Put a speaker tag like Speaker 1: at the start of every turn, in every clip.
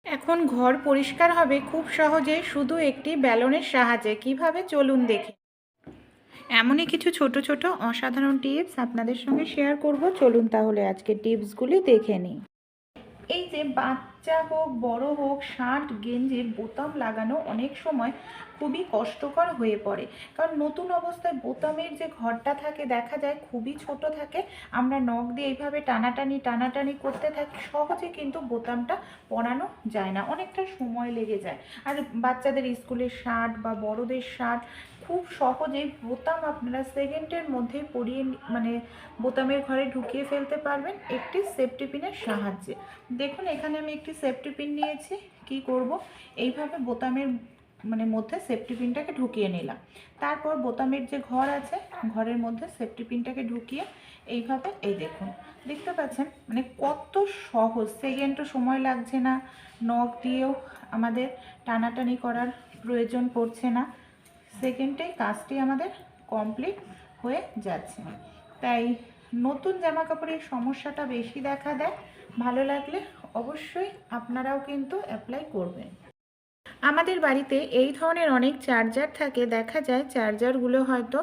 Speaker 1: এখন ঘর পরিষ্কার হবে খুব সহজে শুধু একটি ব্যালনের সাহায্যে। কিভাবে চলুন দেখি। এমনই কিছু ছোট ছোট অসাধারণ টিপস আপনাদের সঙ্গে শেয়ার করব। চলুন তাহলে আজকে টিপসগুলি দেখে নিই। এই যে বাচ্চা হোক বড় হোক, শার্ট গেঞ্জির বোতাম লাগানো অনেক সময় খুবই কষ্টকর হয়ে পড়ে। কারণ নতুন অবস্থায় বোতামের যে ঘরটা থাকে দেখা যায় খুবই ছোট থাকে। আমরা নখ দিয়ে এইভাবে টানাটানি করতে থাকি, সহজে কিন্তু বোতামটা পরানো যায় না, অনেকটা সময় লেগে যায়। আর বাচ্চাদের স্কুলের শার্ট বা বড়দের শার্ট খুব সহজেই বোতাম আপনারা সেকেন্ডের মধ্যে পরিয়ে বোতামের ঘরে ঢুকিয়ে ফেলতে পারবেন একটি সেফটি পিনের সাহায্যে। দেখুন এখানে আমি একটি সেফটি পিন নিয়েছি। কি করব, এইভাবে বোতামের মধ্যে সেফটি পিনটাকে ঢুকিয়ে নিলাম। তারপর বোতামের যে ঘর আছে ঘরের মধ্যে সেফটি পিনটাকে ঢুকিয়ে এইভাবে, এই দেখুন দেখতে পাচ্ছেন কত সহজ, সেকেন্ডও সময় লাগছে না, নখ দিয়েও আমাদের টানাটানি করার প্রয়োজন পড়ছে না, সেকেন্ডেই কাজটি আমাদের কমপ্লিট হয়ে যাচ্ছে। তাই নতুন জামা কাপড়ের সমস্যাটা বেশি দেখা দেয়। ভালো লাগলে অবশ্যই আপনারাও কিন্তু অ্যাপ্লাই করবেন। আমাদের বাড়িতে এই ধরনের অনেক চার্জার থাকে, দেখা যায় চার্জারগুলো হয়তো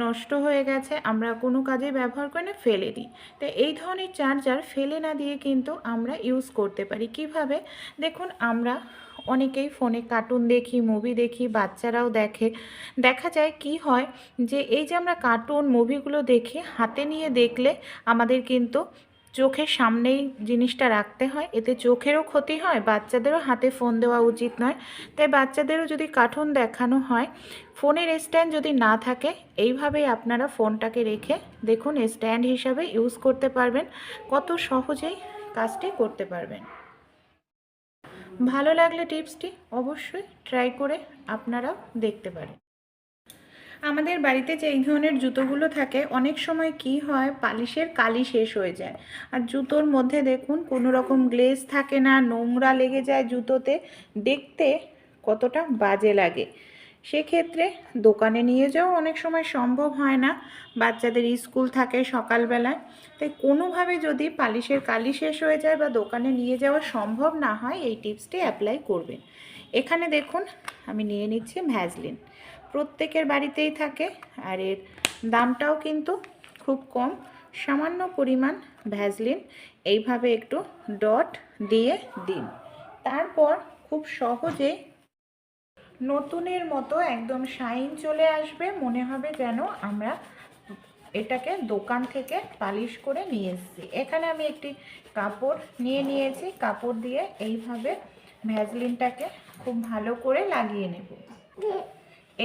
Speaker 1: নষ্ট হয়ে গেছে, আমরা কোনো কাজে ব্যবহার করে না ফেলে দিই। তো এই ধরনের চার্জার ফেলে না দিয়ে কিন্তু আমরা ইউজ করতে পারি। কিভাবে দেখুন, আমরা অনেকেই ফোনে কার্টুন দেখি, মুভি দেখি, বাচ্চারাও দেখে। দেখা যায় কি হয় যে এই যে আমরা কার্টুন মুভিগুলো দেখি হাতে নিয়ে দেখলে আমাদের কিন্তু চোখের সামনেই জিনিসটা রাখতে হয়, এতে চোখেরও ক্ষতি হয়, বাচ্চাদেরও হাতে ফোন দেওয়া উচিত নয়। তাই বাচ্চাদেরও যদি কার্টুন দেখানো হয়, ফোনের স্ট্যান্ড যদি না থাকে এইভাবেই আপনারা ফোনটাকে রেখে দেখুন স্ট্যান্ড হিসাবে ইউজ করতে পারবেন, কত সহজেই কাজটি করতে পারবেন। ভালো লাগলে টিপসটি অবশ্যই ট্রাই করে আপনারাও দেখতে পারেন। আমাদের বাড়িতে যে এই ধরনের জুতোগুলো থাকে অনেক সময় কি হয়, পালিশের কালি শেষ হয়ে যায়, আর জুতোর মধ্যে দেখুন কোনো রকম গ্লেজ থাকে না, নোংরা লেগে যায় জুতোতে, দেখতে কতটা বাজে লাগে। সেক্ষেত্রে দোকানে নিয়ে যাওয়া অনেক সময় সম্ভব হয় না, বাচ্চাদের স্কুল থাকে সকালবেলায়। তাই কোনোভাবে যদি পালিশের কালি শেষ হয়ে যায় বা দোকানে নিয়ে যাওয়া সম্ভব না হয়, এই টিপসটি অ্যাপ্লাই করবেন। এখানে দেখুন আমি নিয়ে নিচ্ছি ভ্যাসলিন, প্রত্যেকের বাড়িতেই থাকে, আর এর দামটাও কিন্তু খুব কম। সামান্য পরিমাণ ভ্যাসলিন এইভাবে একটু ডট দিয়ে দিন, তারপর খুব সহজে নতুনের মতো একদম শাইন চলে আসবে, মনে হবে যেন আমরা এটাকে দোকান থেকে পালিশ করে নিয়ে এসেছি। এখানে আমি একটি কাপড় নিয়ে নিয়েছি, কাপড় দিয়ে এইভাবে ভ্যাসলিনটাকে খুব ভালো করে লাগিয়ে নেব।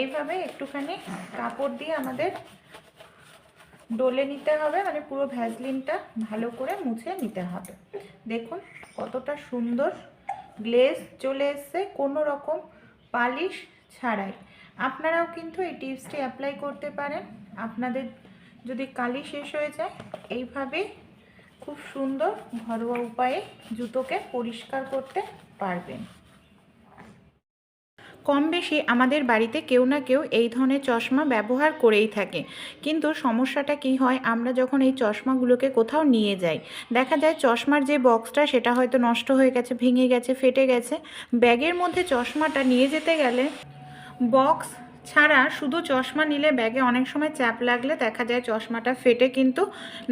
Speaker 1: এইভাবে একটুখানি কাপড় দিয়ে আমাদের ডলে নিতে হবে, পুরো ভ্যাসলিনটা ভালো করে মুছে নিতে হবে। দেখুন কতটা সুন্দর গ্লেজ চলে এসছে, কোনো রকম পালিশ ছাড়াই। আপনারাও কিন্তু এই টিপসটি অ্যাপ্লাই করতে পারেন। আপনাদের যদি কালি শেষ হয়ে যায়, এইভাবে খুব সুন্দর ঘরোয়া উপায়ে জুতোকে পরিষ্কার করতে পারবেন। কম বেশি আমাদের বাড়িতে কেউ না কেউ এই ধরনের চশমা ব্যবহার করেই থাকে, কিন্তু সমস্যাটা কি হয়, আমরা যখন এই চশমাগুলোকে কোথাও নিয়ে যাই, দেখা যায় চশমার যে বক্সটা সেটা হয়তো নষ্ট হয়ে গেছে, ভেঙে গেছে, ফেটে গেছে। ব্যাগের মধ্যে চশমাটা নিয়ে যেতে গেলে বক্স ছাড়া শুধু চশমা নিলে ব্যাগে অনেক সময় চাপ লাগলে দেখা যায় চশমাটা ফেটে কিন্তু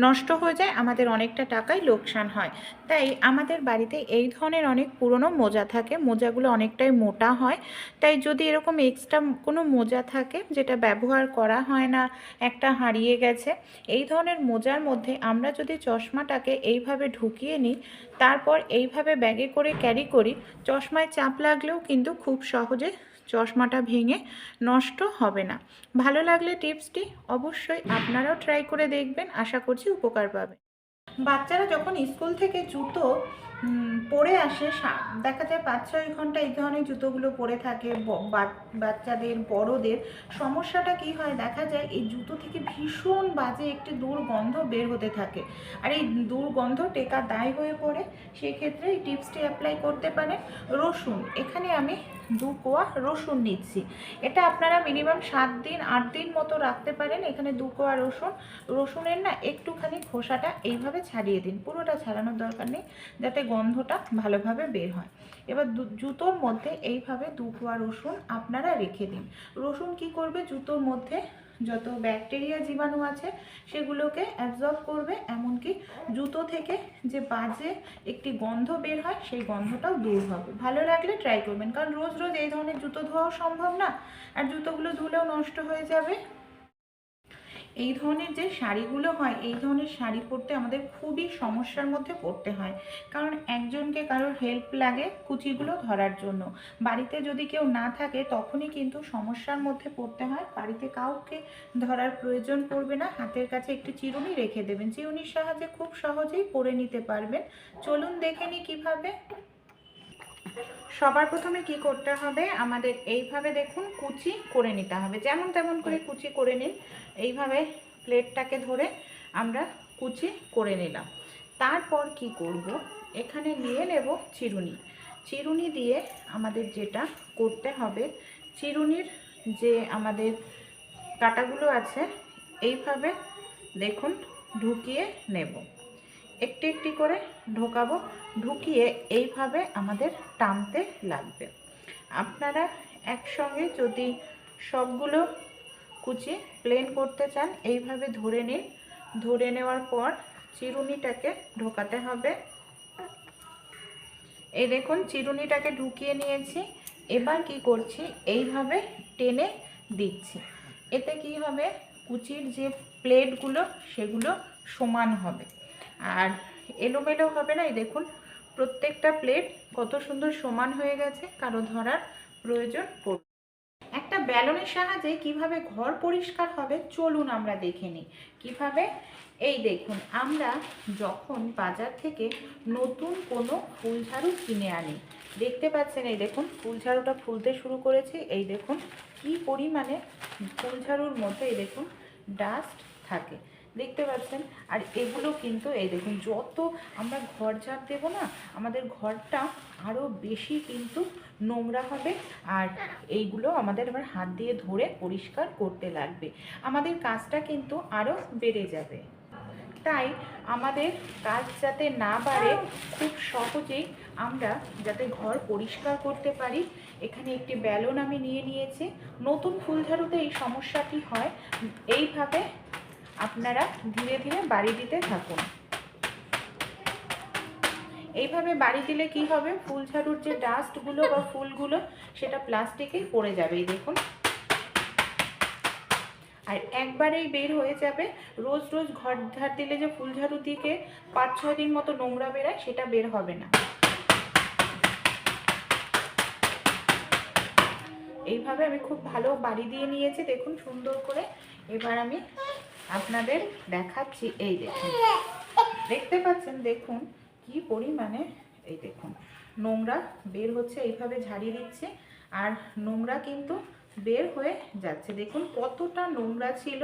Speaker 1: নষ্ট হয়ে যায়, আমাদের অনেকটা টাকাই লোকসান হয়। তাই আমাদের বাড়িতে এই ধরনের অনেক পুরনো মোজা থাকে, মোজাগুলো অনেকটাই মোটা হয়। তাই যদি এরকম এক্সট্রা কোনো মোজা থাকে যেটা ব্যবহার করা হয় না, একটা হারিয়ে গেছে, এই ধরনের মোজার মধ্যে আমরা যদি চশমাটাকে এইভাবে ঢুকিয়ে নিই, তারপর এইভাবে ব্যাগে করে ক্যারি করি, চশমায় চাপ লাগলেও কিন্তু খুব সহজে চশমাটা ভেঙে নষ্ট হবে না। ভালো লাগলে টিপসটি অবশ্যই আপনারাও ট্রাই করে দেখবেন, আশা করছি উপকার পাবেন। বাচ্চারা যখন স্কুল থেকে জুতো পরে আসে, দেখা যায় 5-6 ঘন্টা এই ধরনের জুতোগুলো পরে থাকে, বাচ্চাদের বড়দের সমস্যাটা কি হয়, দেখা যায় এই জুতো থেকে ভীষণ বাজে একটি দুর্গন্ধ বের হতে থাকে, আর এই দুর্গন্ধ টেকা দায় হয়ে পড়ে। সেক্ষেত্রে এই টিপসটি অ্যাপ্লাই করতে পারেন। রসুন, এখানে আমি কোয়া রসুন নিচ্ছি। এটা আপনারা মিনিমাম 7 দিন 8 দিন মতো রাখতে পারেন। এখানে 2 কোয়া রসুনের না একটুখানি খোসাটা এইভাবে ছাড়িয়ে দিন, পুরোটা ছাড়ানোর দরকার নেই, যাতে গন্ধটা ভালোভাবে বের হয়। এবার জুতোর মধ্যে এইভাবে 2 কোয়া রসুন আপনারা রেখে দিন। রসুন কি করবে, জুতোর মধ্যে যত ব্যাকটেরিয়া জীবাণু আছে সেগুলোকে অ্যাবজর্ব করবে, এমনকি জুতো থেকে যে বাজে একটি গন্ধ বের হয় সেই গন্ধটাও দূর হবে। ভালো লাগলে ট্রাই করবেন, কারণ রোজ রোজ এই ধরনের জুতো ধোয়াও সম্ভব না, আর জুতোগুলো ধুলেও নষ্ট হয়ে যাবে। এই ধরনের যে শাড়িগুলো হয়, এই ধরনের শাড়ি পরতে আমাদের খুবই সমস্যার মধ্যে পড়তে হয়, কারণ একজনকে কারোর হেল্প লাগে কুচিগুলো ধরার জন্য। বাড়িতে যদি কেউ না থাকে তখনই কিন্তু সমস্যার মধ্যে পড়তে হয়। বাড়িতে কাউকে ধরার প্রয়োজন পড়বে না, হাতের কাছে একটি চিরুনি রেখে দেবেন, চিরুনির সাহায্যে খুব সহজেই পরে নিতে পারবেন। চলুন দেখে নিই কীভাবে। সবার প্রথমে কি করতে হবে, আমাদের এইভাবে দেখুন কুচি করে নিতে হবে, যেমন তেমন করে কুচি করে নিন। এইভাবে প্লেটটাকে ধরে আমরা কুচি করে নিলাম। তারপর কি করব, এখানে নিয়ে নেব চিরুনি। চিরুনি দিয়ে আমাদের যেটা করতে হবে, চিরুনির যে আমাদের কাঁটাগুলো আছে এইভাবে দেখুন ঢুকিয়ে নেব, একটি একটি করে ঢোকাবো, ঢুকিয়ে এইভাবে আমাদের টানতে লাগবে। আপনারা একসঙ্গে যদি সবগুলো কুচি প্লেন করতে চান এইভাবে ধরে নিন, ধরে নেওয়ার পর চিরুনিটাকে ঢোকাতে হবে। এই দেখুন চিরুনিটাকে ঢুকিয়ে নিয়েছি। এবার কি করছি, এইভাবে টেনে দিচ্ছি। এতে কি হবে, কুচির যে প্লেটগুলো সেগুলো সমান হবে আর এলোমেলো হবে না। এই দেখুন প্রত্যেকটা প্লেট কত সুন্দর সমান হয়ে গেছে, কারো ধরার প্রয়োজন পড়বে। একটা ব্যালনের সাহায্যে কিভাবে ঘর পরিষ্কার হবে চলুন আমরা দেখে নিই কিভাবে। এই দেখুন, আমরা যখন বাজার থেকে নতুন কোনো ফুল ঝাড়ু কিনে আনি, দেখতে পাচ্ছেন এই দেখুন ফুল ঝাড়ুটা ফুলতে শুরু করেছে। এই দেখুন কি পরিমাণে ফুল ঝাড়ুর মধ্যে এই দেখুন ডাস্ট থাকে, দেখতে পাচ্ছেন। আর এগুলো কিন্তু এই দেখুন যত আমরা ঘর ঝাড় দেবো না, আমাদের ঘরটা আরও বেশি কিন্তু নোংরা হবে, আর এইগুলো আমাদের এবার হাত দিয়ে ধরে পরিষ্কার করতে লাগবে, আমাদের কাজটা কিন্তু আরও বেড়ে যাবে। তাই আমাদের কাজ যাতে না বাড়ে, খুব সহজেই আমরা যাতে ঘর পরিষ্কার করতে পারি, এখানে একটি ব্যালন আমি নিয়ে নিয়েছি। নতুন ফুল ঝাড়ুতে এই সমস্যাটি হয়, এইভাবে আপনারা ধীরে ধীরে বাড়ি দিতে থাকুন। এইভাবে বাড়ি দিলে কি হবে, ফুল ঝাড়ুর যে ডাস্টগুলো বা ফুলগুলো সেটা প্লাস্টিকেই পড়ে যাবে। এই দেখুন, আর একবারেই বের হয়ে যাবে। রোজ রোজ ঘর ঝাড় দিলে যে ফুল ঝাড়ু থেকে 5-6 দিন মতো নোংরা বেরোয়, সেটা বের হবে না। এইভাবে আমি খুব ভালো বাড়ি দিয়ে নিয়েছি, দেখুন সুন্দর করে। এবার আমি আপনাদের দেখাচ্ছি। এই দেখুন, দেখতে পাচ্ছেন, দেখুন কি পরিমাণে এই দেখুন নোংরা বের হচ্ছে। এইভাবে ঝাড়িয়ে দিচ্ছে আর নোংরা কিন্তু বের হয়ে যাচ্ছে। দেখুন কতটা নোংরা ছিল।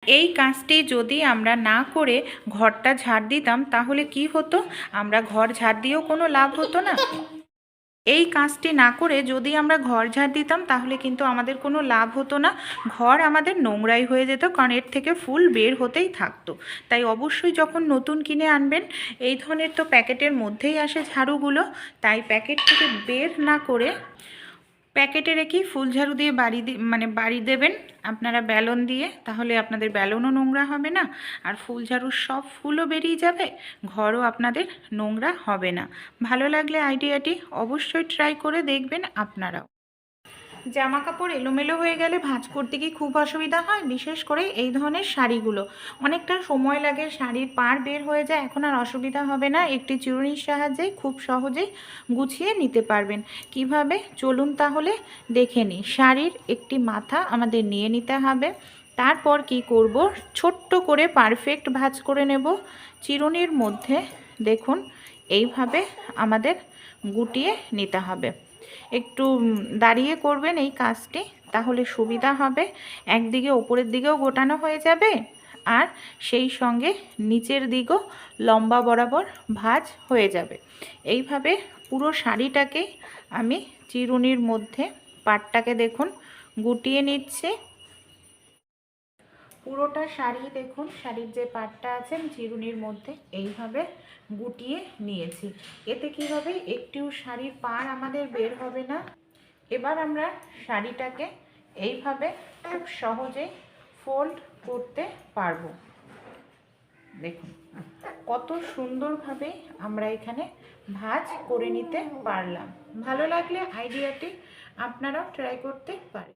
Speaker 1: এই কাজটি যদি আমরা না করে ঘরটা ঝাড় দিতাম তাহলে কি হতো, আমরা ঘর ঝাড় দিয়েও কোনো লাভ হতো না। এই কাজটি না করে যদি আমরা ঘর ঝাড় দিতাম তাহলে কিন্তু আমাদের কোনো লাভ হতো না, ঘর আমাদের নোংরাই হয়ে যেত, কারণ এর থেকে ফুল বের হতেই থাকতো। তাই অবশ্যই যখন নতুন কিনে আনবেন, এই ধরনের তো প্যাকেটের মধ্যেই আসে ঝাড়ুগুলো, তাই প্যাকেট থেকে বের না করে প্যাকেটে রেখেই ফুল ঝাড়ু দিয়ে বাড়ি দেবেন আপনারা ব্যালন দিয়ে, তাহলে আপনাদের ব্যালনও নোংরা হবে না, আর ফুল ঝাড়ুর সব ফুলও বেরিয়ে যাবে, ঘরও আপনাদের নোংরা হবে না। ভালো লাগলে আইডিয়াটি অবশ্যই ট্রাই করে দেখবেন আপনারাও। জামা কাপড় এলোমেলো হয়ে গেলে ভাঁজ করতে কি খুব অসুবিধা হয়, বিশেষ করে এই ধরনের শাড়িগুলো অনেকটা সময় লাগে, শাড়ির পাড় বের হয়ে যায়। এখন আর অসুবিধা হবে না, একটি চিরুনির সাহায্যে খুব সহজেই গুছিয়ে নিতে পারবেন। কিভাবে চলুন তাহলে দেখে নিই। শাড়ির একটি মাথা আমাদের নিয়ে নিতে হবে, তারপর কি করব, ছোট্ট করে পারফেক্ট ভাঁজ করে নেব। চিরুনির মধ্যে দেখুন এইভাবে আমাদের গুটিয়ে নিতে হবে। একটু দাঁড়িয়ে করবেন এই কাজটি, তাহলে সুবিধা হবে। একদিকে ওপরের দিকেও গোটানো হয়ে যাবে, আর সেই সঙ্গে নিচের দিকেও লম্বা বরাবর ভাঁজ হয়ে যাবে। এইভাবে পুরো শাড়িটাকে আমি চিরুনির মধ্যে পাটটাকে দেখুন গুটিয়ে নিচ্ছে। পুরোটা শাড়ি দেখুন, শাড়ির যে পাটটা আছে আমি চিরুনির মধ্যে এইভাবে গুটিয়ে নিয়েছি। এতে কি হবে, একটিও শাড়ির পাড় আমাদের বের হবে না। এবার আমরা শাড়িটাকে এইভাবে খুব সহজেই ফোল্ড করতে পারবো। দেখুন কত সুন্দরভাবে আমরা এখানে ভাঁজ করে নিতে পারলাম। ভালো লাগলে আইডিয়াটি আপনারাও ট্রাই করতে পারেন।